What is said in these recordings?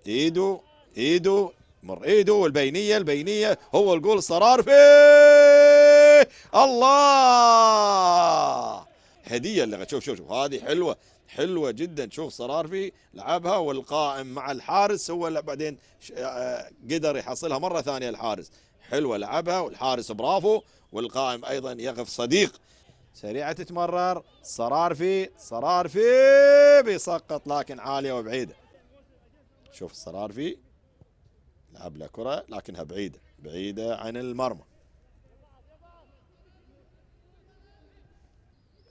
ايده ايده مر ايده، والبينيه البينيه هو الجول الصرارفي. الله، هديه اللي شوف شوف شوف هذه حلوه، حلوه جدا. شوف صرارفي لعبها والقائم مع الحارس هو اللي بعدين قدر يحصلها مره ثانيه الحارس. حلوه لعبها والحارس برافو، والقائم ايضا يقف صديق. سريعه تتمرر، صرارفي صرارفي بيسقط لكن عاليه وبعيده. شوف الصرارفي لعب له كره لكنها بعيده بعيده عن المرمى.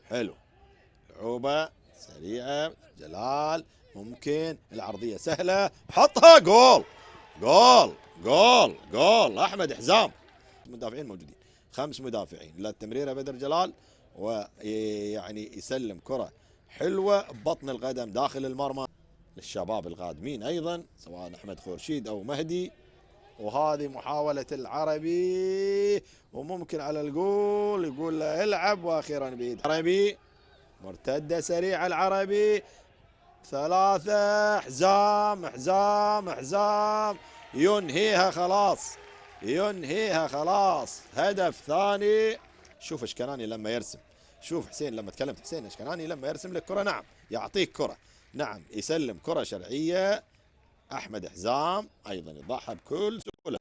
حلو، لعوبه سريعه جلال، ممكن العرضيه سهله، حطها جول جول جول جول. احمد حزام، مدافعين موجودين، 5 مدافعين، للتمريره بدر جلال، ويعني يسلم كره حلوه ببطن القدم داخل المرمى للشباب القادمين ايضا سواء احمد خورشيد او مهدي. وهذه محاولة العربي، وممكن على الجول يقول له العب، واخيرا بيد عربي مرتدة سريعة. العربي 3، حزام حزام حزام ينهيها خلاص، ينهيها خلاص. هدف ثاني. شوف اشكناني لما يرسم، شوف حسين لما تكلمت حسين اشكناني لما يرسم لك كرة، نعم يعطيك كرة، نعم يسلم كرة شرعية. احمد حزام ايضا يضعها بكل سهولة.